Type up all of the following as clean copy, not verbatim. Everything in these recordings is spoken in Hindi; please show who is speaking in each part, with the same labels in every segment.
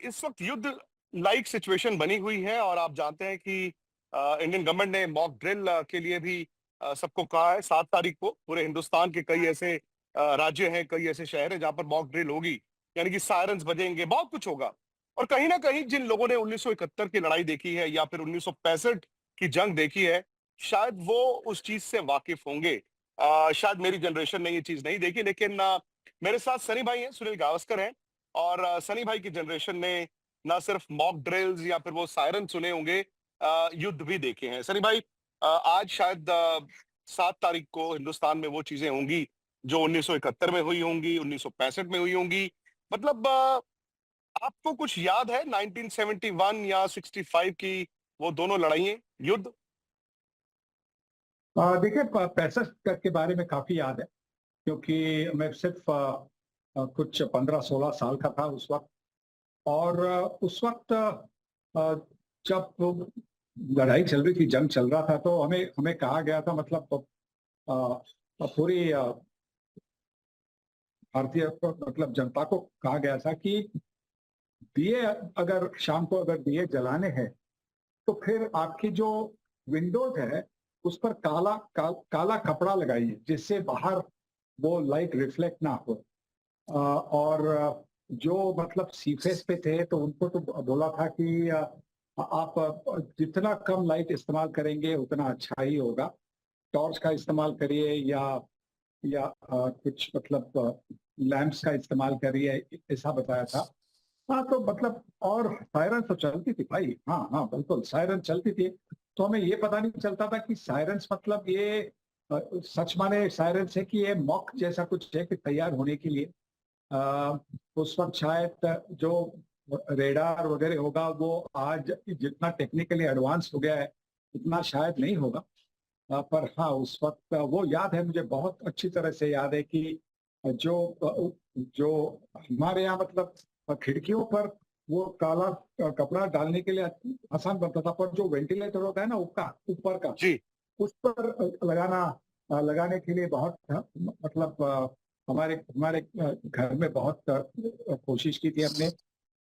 Speaker 1: इस वक्त युद्ध लाइक सिचुएशन बनी हुई है और आप जानते हैं कि इंडियन गवर्नमेंट ने मॉक ड्रिल के लिए भी सबको कहा है 7 तारीख को। पूरे हिंदुस्तान के कई ऐसे राज्य हैं, कई ऐसे शहर हैं जहां पर मॉक ड्रिल होगी, यानी कि सायरन्स बजेंगे, बहुत कुछ होगा। और कहीं ना कहीं जिन लोगों ने 1971 की लड़ाई देखी है या फिर 1965 की जंग देखी है, शायद वो उस चीज से वाकिफ होंगे। शायद मेरी जनरेशन ने ये चीज नहीं देखी, लेकिन मेरे साथ सनी भाई हैं, सुनील गावस्कर हैं। और सनी भाई की जनरेशन ने ना सिर्फ मॉक ड्रिल्स या फिर वो सायरन सुने होंगे, युद्ध भी देखे हैं। सनी भाई, आज शायद 7 तारीख को हिंदुस्तान में वो चीजें होंगी जो 1971 में हुई होंगी, 1965 में हुई होंगी। मतलब आपको कुछ याद है 1971 या 65 की वो दोनों लड़ाइयाँ, युद्ध?
Speaker 2: देखिए 65 के बारे में काफी याद है, क्योंकि मैं सिर्फ कुछ 15-16 साल का था उस वक्त। और उस वक्त जब वो लड़ाई चल रही थी, जंग चल रहा था, तो हमें हमें कहा गया था, मतलब पूरी भारतीय मतलब जनता को कहा गया था कि दिए, अगर शाम को अगर दिए जलाने हैं तो फिर आपकी जो विंडोज है उस पर काला कपड़ा लगाइए, जिससे बाहर वो लाइट रिफ्लेक्ट ना हो। और जो मतलब सीफेस पे थे तो उनको तो बोला था कि आप जितना कम लाइट इस्तेमाल करेंगे उतना अच्छा ही होगा। टॉर्च का इस्तेमाल करिए या कुछ मतलब लैंप्स का इस्तेमाल करिए, ऐसा बताया था। हाँ, तो मतलब और सायरन तो चलती थी भाई। हाँ हाँ, बिल्कुल सायरन चलती थी। तो हमें ये पता नहीं चलता था कि सायरन्स मतलब ये सच माने सायरन्स है कि ये मॉक जैसा कुछ है कि तैयार होने के लिए। अ, उस वक्त शायद जो रेडार वगैरह होगा वो आज जितना टेक्निकली एडवांस हो गया है उतना शायद नहीं होगा। पर हाँ, उस वक्त वो याद है मुझे, बहुत अच्छी तरह से याद है कि जो जो हमारे यहाँ मतलब खिड़कियों पर वो काला कपड़ा डालने के लिए आसान बनता था, पर जो वेंटिलेटर होता है ना ऊपर का,
Speaker 1: जी।
Speaker 2: उस पर लगाने के लिए बहुत मतलब हमारे हमारे घर में बहुत कोशिश की थी हमने।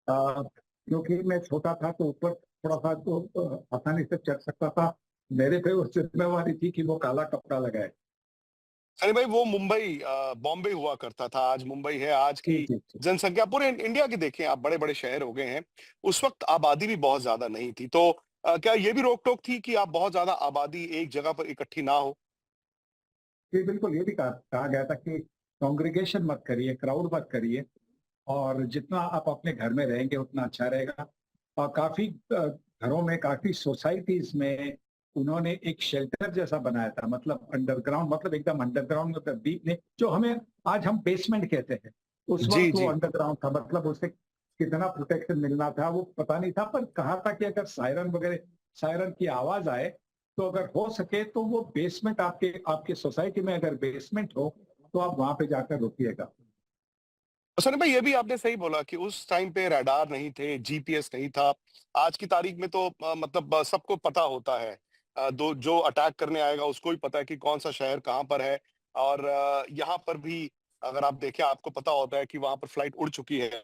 Speaker 2: क्योंकि मैं छोटा था तो ऊपर थोड़ा सा तो आसानी से चढ़ सकता था। मेरे पे वो जिम्मेवारी थी कि वो काला कपड़ा लगाए।
Speaker 1: अरे भाई, वो मुंबई बॉम्बे हुआ करता था, आज मुंबई है। आज
Speaker 2: जी
Speaker 1: की
Speaker 2: जी जी।
Speaker 1: जनसंख्या पूरे इंडिया की देखें आप, बड़े बड़े शहर हो गए हैं। उस वक्त आबादी भी बहुत ज्यादा नहीं थी, तो क्या ये भी रोक टोक थी कि आप बहुत ज्यादा आबादी एक जगह पर इकट्ठी ना हो?
Speaker 2: जी बिल्कुल, ये भी कहा गया था कि कांग्रेगेशन मत करिए, क्राउड मत करिए, और जितना आप अपने घर में रहेंगे उतना अच्छा रहेगा। और काफी घरों में, काफी सोसाइटीज में उन्होंने एक शेल्टर जैसा बनाया था, मतलब अंडरग्राउंड, मतलब एकदम अंडरग्राउंड, मतलब डीप नहीं, जो हमें आज हम बेसमेंट कहते हैं। उस
Speaker 1: जी
Speaker 2: वक्त वो
Speaker 1: जी।
Speaker 2: अंडरग्राउंड था, मतलब उससे कितना प्रोटेक्शन मिलना था वो पता नहीं था, पर कहा था कि अगर सायरन की आवाज आए तो अगर हो सके तो वो बेसमेंट, आपके आपके सोसाइटी में अगर बेसमेंट हो तो आप वहां पे जाकर रुकिएगा।
Speaker 1: सनी भाई, ये भी आपने सही बोला कि उस टाइम पे रडार नहीं थे, जीपीएस नहीं था। आज की तारीख में तो मतलब सबको पता होता है। दो जो अटैक करने आएगा उसको भी पता है कि कौन सा शहर कहाँ पर है। और यहाँ पर भी अगर आप देखें, आपको पता होता है कि वहां पर फ्लाइट उड़ चुकी है।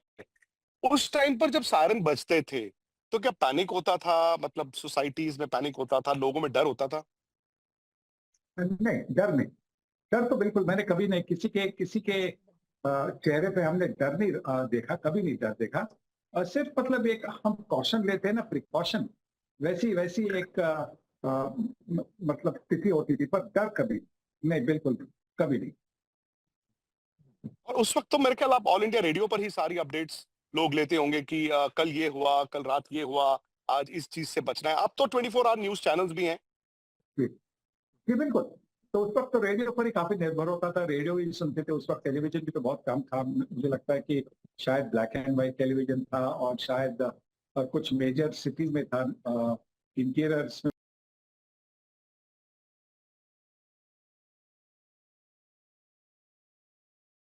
Speaker 1: उस टाइम पर जब सायरन बजते थे, तो क्या पैनिक होता था? मतलब सोसाइटीज में पैनिक होता था, लोगों में डर होता था?
Speaker 2: नहीं, डर नहीं। डर तो बिल्कुल मैंने कभी नहीं, किसी के चेहरे पे हमने डर नहीं देखा, कभी नहीं डर देखा। सिर्फ मतलब एक हम कॉशन लेते हैं ना, प्रिकॉशन, वैसी वैसी एक मतलब स्थिति होती थी, पर डर कभी नहीं, बिल्कुल भी, कभी नहीं।
Speaker 1: और उस वक्त तो मेरे ख्याल आप ऑल इंडिया रेडियो पर ही सारी अपडेट्स लोग लेते होंगे कि कल ये हुआ, कल रात ये हुआ, आज इस चीज से बचना है। अब तो 24 आवर न्यूज चैनल्स भी हैं।
Speaker 2: जी जी बिल्कुल। तो उस वक्त तो रेडियो पर ही काफी निर्भर होता था, रेडियो ही सुनते थे उस वक्त। टेलीविजन भी तो बहुत कम था, मुझे लगता है कि शायद ब्लैक एंड व्हाइट टेलीविजन था, और शायद कुछ मेजर सिटीज में था, इंटीरियर्स